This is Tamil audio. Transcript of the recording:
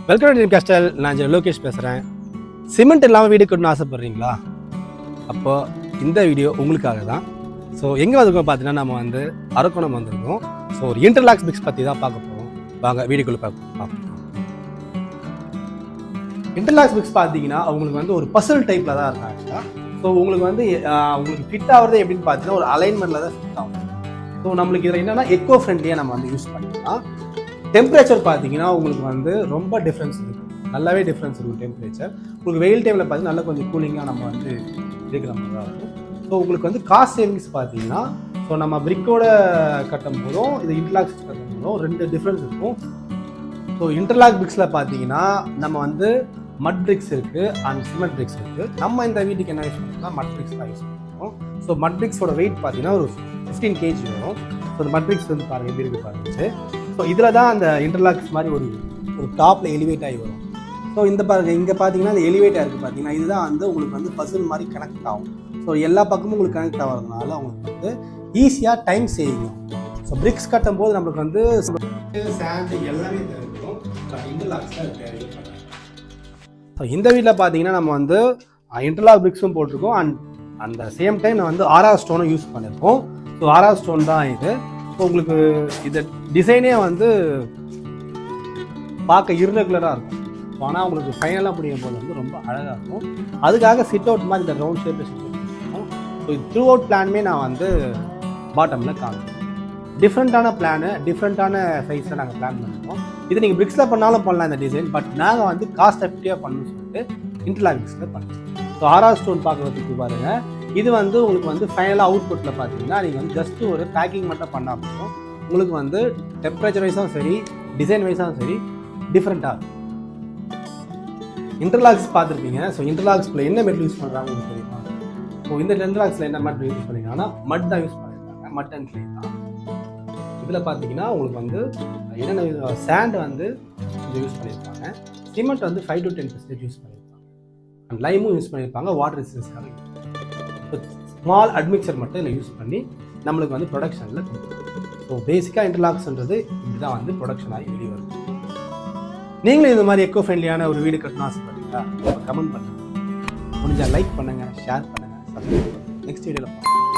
Welcome to castle. நான் லோகேஷ் பேசுகிறேன். சிமெண்ட் இல்லாமல் வீடு கட்டணும்னு ஆசைப்பட்றீங்களா? அப்போ இந்த வீடியோ உங்களுக்காக தான். ஸோ எங்கே வந்திருக்கோம் பார்த்தீங்கன்னா, நம்ம வந்து அரக்கோணம் வந்திருக்கோம். ஸோ ஒரு இன்டர்லாக்ஸ் பிக்ஸ் பற்றி தான் பார்க்க போகிறோம். வாங்க வீடியோக்குள்ளே பார்ப்போம். இன்டர்லாக்ஸ் பிக்ஸ் பார்த்தீங்கன்னா அவங்களுக்கு வந்து ஒரு பசில் டைப்பில் தான் இருக்கும் ஆக்சுவலாக. ஸோ உங்களுக்கு வந்து உங்களுக்கு ஃபிட் ஆகிறது எப்படின்னு பார்த்தீங்கன்னா ஒரு அலைன்மெண்ட்டில் தான் ஃபிட் ஆகும். ஸோ நம்மளுக்கு இதில் என்னென்னா எக்கோ ஃப்ரெண்ட்லியாக நம்ம வந்து யூஸ் பண்ணிக்கலாம். டெம்பரேச்சர் பார்த்தீங்கன்னா உங்களுக்கு வந்து ரொம்ப டிஃப்ரென்ஸ் இருக்கும், நல்லாவே டிஃப்ரென்ஸ் இருக்கும் டெம்பரேச்சர். உங்களுக்கு வெயில் டைமில் பார்த்தீங்கன்னா நல்லா கொஞ்சம் கூலிங்காக நம்ம வந்து இருக்கிற மாதிரி தான் இருக்கும். ஸோ உங்களுக்கு வந்து காஸ்ட் சேவிங்ஸ் பார்த்தீங்கன்னா, ஸோ நம்ம பிரிக்கோட கட்டும் போதும் இது இன்டர்லாக்ஸ் கட்டும் போதும் ரெண்டு டிஃப்ரென்ஸ் இருக்கும். ஸோ இன்டர்லாக் பிரிக்ஸில் பார்த்தீங்கன்னா நம்ம வந்து மட் பிரிக்ஸ் இருக்குது அண்ட் சிமெண்ட் பிரிக்ஸ் இருக்குது. நம்ம இந்த வீட்டுக்கு என்ன யூஸ் பண்ணுறோம்னா மட் பிரிக்ஸ் தான் யூஸ் பண்ணுறோம். ஸோ மட் பிரிக்ஸோட வெயிட் பார்த்தீங்கன்னா ஒரு 15 kg வரும். ஸோ இந்த மட் பிரிக்ஸ் வந்து பாருங்கள் எப்படி இருக்குது பாருங்க. ஸோ இதில் தான் அந்த இன்டர்லாக்ஸ் மாதிரி ஒரு டாப்பில் எலிவேட் ஆகி வரும். ஸோ இந்த பாருங்கள், இங்கே பார்த்தீங்கன்னா அந்த எலிவேட்டாக இருக்குது பார்த்தீங்கன்னா, இதுதான் வந்து உங்களுக்கு வந்து பசில் மாதிரி கனெக்ட் ஆகும். ஸோ எல்லா பக்கமும் உங்களுக்கு கனெக்ட் ஆகிறதுனால உங்களுக்கு வந்து ஈஸியாக டைம் சேவிங் ஆகும். ஸோ பிரிக்ஸ் கட்டும் போது நம்மளுக்கு வந்து சாண்ட் எல்லாமே தேவைப்படும், இன்டர்லாக்ஸ் தான் தேவை. ஸோ இந்த வீட்டில் பார்த்தீங்கன்னா நம்ம வந்து இன்டர்லாக் பிரிக்ஸும் போட்டிருக்கோம் அண்ட் அந்த சேம் டைம் நான் வந்து ஆர்ஆர் ஸ்டோனும் யூஸ் பண்ணியிருக்கோம். ஸோ ஆர்ஆர் ஸ்டோன் தான் இது. ஸோ உங்களுக்கு இந்த டிசைனே வந்து பார்க்க இர்ரெகுலராக இருக்கும். ஆனால் உங்களுக்கு ஃபைனலாக முடியும் போது வந்து ரொம்ப அழகாக இருக்கும். அதுக்காக சிட் அவுட் மாதிரி இந்த ரவுண்ட் ஷேப்பில் சிட் அவுட் பண்ணியிருக்கோம். ஸோ த்ரூ அவுட் பிளானுமே நான் வந்து பாட்டமில் காமிப்பேன். டிஃப்ரெண்ட்டான பிளானு, டிஃப்ரெண்ட்டான சைஸில் நாங்கள் பிளான் பண்ணியிருக்கோம். இது நீங்கள் பிரிக்ஸில் பண்ணாலும் பண்ணலாம் இந்த டிசைன். பட் நாங்கள் வந்து காஸ்ட் எஃபெக்டிவாக பண்ணணும்னு சொல்லிட்டு இன்டர்லாக் பிரிக்ஸில் பண்ணுறோம். ஸோ ஆர்ஆர் ஸ்டோன் பார்க்குறதுக்கு பாருங்கள், இது வந்து உங்களுக்கு வந்து ஃபைனலாக அவுட்புட்டில் பார்த்தீங்கன்னா நீங்கள் வந்து ஜஸ்ட்டு ஒரு பேக்கிங் மட்டும் பண்ணால் போதும். உங்களுக்கு வந்து டெம்பரேச்சர் வைஸாகவும் சரி, டிசைன் வைஸாகவும் சரி டிஃப்ரெண்ட்டாக இருக்கும். இன்டர்லாக்ஸ் பார்த்துருப்பீங்க. ஸோ இன்டர்லாக்ஸ்ல என்ன மெட்டீரியல் யூஸ் பண்ணுறாங்க உங்களுக்கு தெரியுமா? ஸோ இந்த இன்டர்லாக்ஸில் என்ன மெட்டீரியல் யூஸ் பண்ணிருக்காங்கன்னா மட் தான் யூஸ் பண்ணியிருக்காங்க, மட் அண்ட் கிளே தான். இதில் பார்த்தீங்கன்னா உங்களுக்கு வந்து என்னென்ன சாண்ட் வந்து கொஞ்சம் யூஸ் பண்ணியிருப்பாங்க, சிமெண்ட் வந்து 5 to 10% யூஸ் பண்ணியிருப்பாங்க, அண்ட் லைமும் யூஸ் பண்ணியிருப்பாங்க வாட்டர் ரெசிஸ்டன்ஸ்க்காக. ஸ்மால் அட்மிக்சர் மட்டும் இதில் யூஸ் பண்ணி நம்மளுக்கு வந்து ப்ரொடக்ஷனில் கொடுத்துருக்கோம். ஸோ பேசிக்காக இன்டர்லாக்ஸ்ன்றது இப்படிதான் வந்து ப்ரொடக்ஷன் ஆகி வெளியே வருது. நீங்களும் இந்த மாதிரி எக்கோ ஃப்ரெண்ட்லியான ஒரு வீடு கட்டணும் ஆசைப்படுறீங்களா? கமெண்ட் பண்ணுங்கள், முடிஞ்சால் லைக் பண்ணுங்கள், ஷேர் பண்ணுங்கள், சப்ஸ்கிரைப் பண்ணுங்கள். நெக்ஸ்ட் வீடியோவில் பார்க்கலாம்.